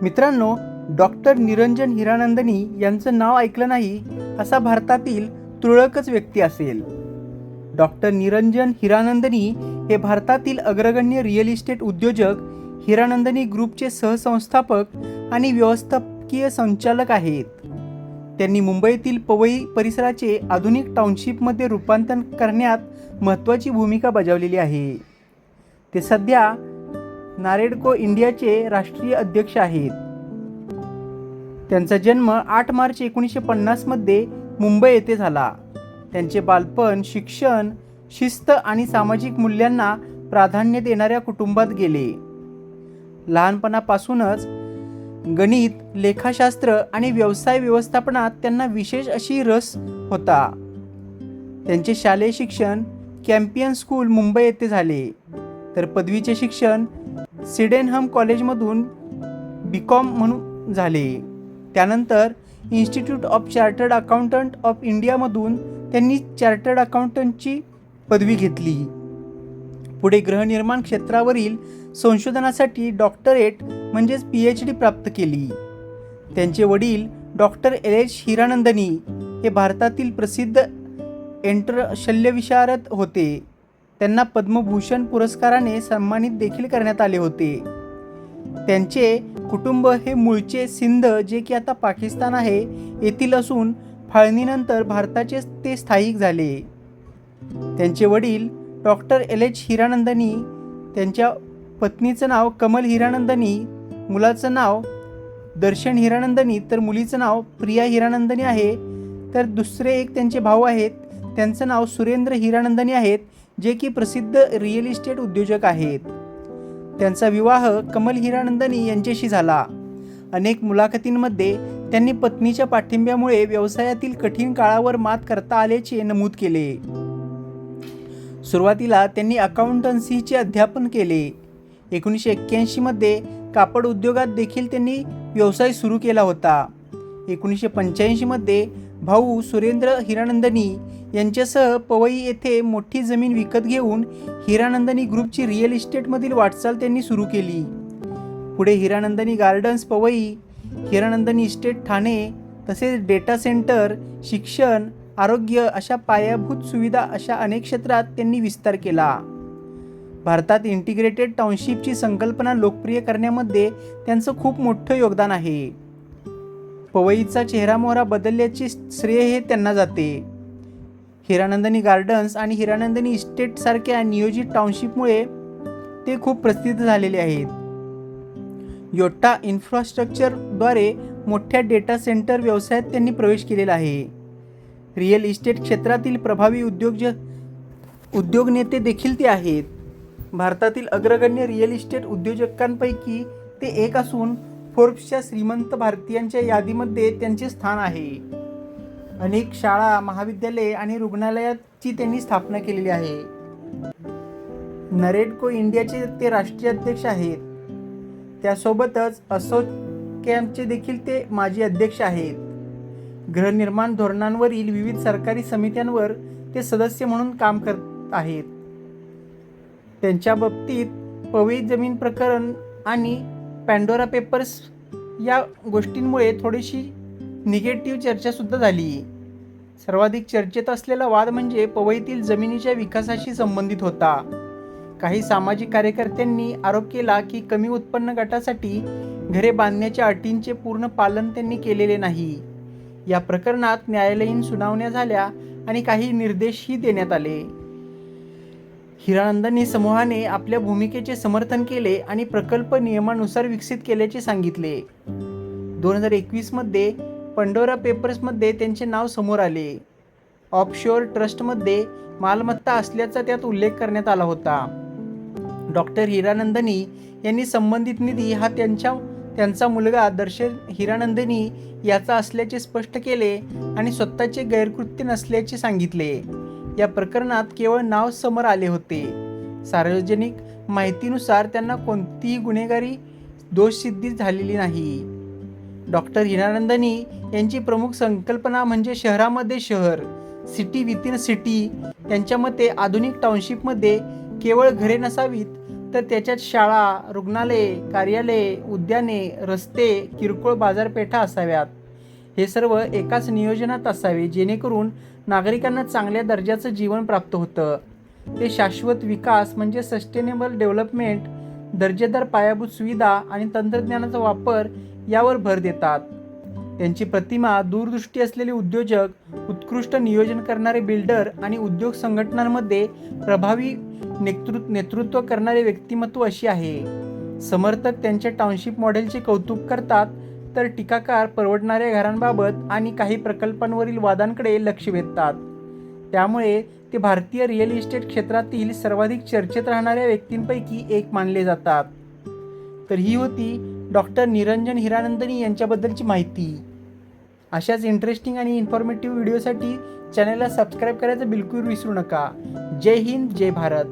मित्रांनो, डॉक्टर निरंजन हिरानंदानी यांचं नाव ऐकलं नाही असा भारतातील तुरळकच व्यक्ती असेल. डॉक्टर निरंजन हिरानंदानी हे भारतातील अग्रगण्य रिअल इस्टेट उद्योजक, हिरानंदानी ग्रुपचे सहसंस्थापक आणि व्यवस्थापकीय संचालक आहेत. त्यांनी मुंबईतील पवई परिसराचे आधुनिक टाउनशिपमध्ये रूपांतर करण्यात महत्त्वाची भूमिका बजावलेली आहे. ते सध्या नारेडको इंडियाचे राष्ट्रीय अध्यक्ष आहेत. त्यांचा जन्म 8 मार्च 1950 मध्ये मुंबई येथे झाला. त्यांचे बालपण शिक्षण, शिस्त आणि सामाजिक मूल्यांना प्राधान्य देणाऱ्या कुटुंबात गेले. लहानपणापासूनच गणित, लेखाशास्त्र आणि व्यवसाय व्यवस्थापनात त्यांना विशेष अशी रस होता. त्यांचे शालेय शिक्षण कॅम्पियन स्कूल मुंबई येथे झाले, तर पदवीचे शिक्षण सिडेनहम कॉलेजमधून BCom म्हणून झाले. त्यानंतर institute of chartered accountant of इंडियामधून त्यांनी चार्टर्ड अकाउंटंटची पदवी घेतली. पुढे गृहनिर्माण क्षेत्रावरील संशोधनासाठी डॉक्टरेट म्हणजेच PhD प्राप्त केली. त्यांचे वडील डॉक्टर LH हिरानंदानी हे भारतातील प्रसिद्ध शल्यविशारद होते. त्यांना पद्मभूषण पुरस्काराने सन्मानित देखील करण्यात आले होते. त्यांचे कुटुंब हे मूळचे सिंध, जे की आता पाकिस्तान आहे, येथील असून फाळणीनंतर भारताचे ते स्थायिक झाले. त्यांचे वडील डॉक्टर LH हिरानंदानी, त्यांच्या पत्नीचं नाव कमल हिरानंदानी, मुलाचं नाव दर्शन हिरानंदानी तर मुलीचं नाव प्रिया हिरानंदानी आहे. तर दुसरे एक त्यांचे भाऊ आहेत, त्यांचं नाव सुरेंद्र हिरानंदानी आहेत, जे की प्रसिद्ध रिअल इस्टेट उद्योजक आहेत. त्यांचा विवाह कमल हिरानंदानी यांच्याशी झाला. अनेक मुलाखतींमध्ये त्यांनी पत्नीच्या पाठिंब्यामुळे व्यवसायातील कठीण काळावर मात करता आल्याचे नमूद केले. सुरुवातीला त्यांनी अकाउंटन्सीचे अध्यापन केले. 1981 मध्ये कापड उद्योगात देखील त्यांनी व्यवसाय सुरू केला होता. 1985 मध्ये भाऊ सुरेंद्र हिरानंदानी यांच्यासह पवई येथे मोठी जमीन विकत घेऊन हिरानंदानी ग्रुपची रिअल इस्टेटमधील वाटचाल त्यांनी सुरू केली. पुढे हिरानंदानी गार्डन्स पवई, हिरानंदानी इस्टेट ठाणे, तसेच डेटा सेंटर, शिक्षण, आरोग्य अशा पायाभूत सुविधा अशा अनेक क्षेत्रात त्यांनी विस्तार केला. भारतात इंटिग्रेटेड टाउनशिपची संकल्पना लोकप्रिय करण्यामध्ये त्यांचं खूप मोठं योगदान आहे. पवईचा चेहरामोहरा बदलल्याचे श्रेय हे त्यांना जाते. हिरानंदानी गार्डन्स आणि हिरानंदानी इस्टेट सारख्या नियोजित टाउनशिपमुळे ते खूप प्रसिद्ध झालेले आहेत. योटा इन्फ्रास्ट्रक्चरद्वारे मोठ्या डेटा सेंटर व्यवसायात त्यांनी प्रवेश केलेला आहे. रिअल इस्टेट क्षेत्रातील प्रभावी उद्योग नेते देखील ते आहेत. भारतातील अग्रगण्य रिअल इस्टेट उद्योजकांपैकी ते एक असून फोर्ब्सच्या श्रीमंत भारतीयांच्या यादीमध्ये त्यांचे स्थान आहे. अनेक शाळा, महाविद्यालये आणि रुग्णालयाची त्यांनी स्थापना केलेली आहे. नरेडको इंडियाचे ते राष्ट्रीय अध्यक्ष आहेत. त्यासोबतच असोचॅमचे देखील ते माजी अध्यक्ष आहेत. गृहनिर्माण धोरणांवरील विविध सरकारी समित्यांवर ते सदस्य म्हणून काम करत आहेत. त्यांच्या बाबतीत पवई जमीन प्रकरण आणि पॅन्डोरा पेपर्स या गोष्टींमुळे थोडीशी निगेटिव्ह चर्चासुद्धा झाली. सर्वाधिक चर्चेत असलेला वाद म्हणजे पवईतील जमिनीच्या विकासाशी संबंधित होता. काही सामाजिक कार्यकर्त्यांनी आरोप केला की कमी उत्पन्न गटासाठी घरे बांधण्याच्या अटींचे पूर्ण पालन त्यांनी केलेले नाही. या प्रकरणात न्यायालयीन सुनावण्या झाल्या आणि काही निर्देशही देण्यात आले. हिरानंदानी समूहाने आपल्या भूमिकेचे समर्थन केले आणि प्रकल्प नियमानुसार विकसित केल्याचे सांगितले. 2021 मध्ये पंडोरा पेपर्समध्ये त्यांचे नाव समोर आले. ऑफशोअर ट्रस्टमध्ये मालमत्ता असल्याचा त्यात उल्लेख करण्यात आला होता. डॉक्टर हिरानंदानी यांनी संबंधित निधी हा त्यांचा मुलगा दर्शन हिरानंदानी याचा असल्याचे स्पष्ट केले आणि स्वतःचे गैरकृत्य नसल्याचे सांगितले. या प्रकरणात केवळ नाव समोर आले होते. सार्वजनिक माहितीनुसार त्यांना कोणतीही गुन्हेगारी दोषसिद्धी झालेली नाही. डॉक्टर हिरानंदानी यांची प्रमुख संकल्पना म्हणजे शहरामध्ये शहर, सिटी विथिन सिटी. त्यांच्या मते आधुनिक टाउनशिपमध्ये केवळ घरे नसावीत तर त्याच्यात शाळा, रुग्णालये, कार्यालये, उद्याने, रस्ते, किरकोळ बाजारपेठा असाव्यात. हे सर्व एकाच नियोजनात असावे, जेणेकरून नागरिकांना चांगल्या दर्जाचं जीवन प्राप्त होतं. ते शाश्वत विकास म्हणजे सस्टेनेबल डेव्हलपमेंट, दर्जेदार पायाभूत सुविधा आणि तंत्रज्ञानाचा वापर यावर भर देतात. त्यांची प्रतिमा दूरदृष्टी असलेले उद्योजक, उत्कृष्ट नियोजन करणारे बिल्डर आणि उद्योग संघटनांमध्ये प्रभावी नेतृत्व करणारे व्यक्तिमत्व अशी आहे. समर्थक त्यांच्या टाउनशिप मॉडेलचे कौतुक करतात, तर टीकाकार परवडणाऱ्या घरांबाबत आणि काही प्रकल्पांवरील वादांकडे लक्ष वेधतात. त्यामुळे ते भारतीय रिअल इस्टेट क्षेत्रातील सर्वाधिक चर्चेत राहणाऱ्या व्यक्तींपैकी एक मानले जातात. तर ही होती डॉक्टर निरंजन हिरानंदानी यांच्याबद्दलची माहिती. अशाच इंटरेस्टिंग आणि इन्फॉर्मेटिव्ह व्हिडिओसाठी चॅनलला सबस्क्राईब करायचं बिलकुल विसरू नका. जय हिंद, जय भारत.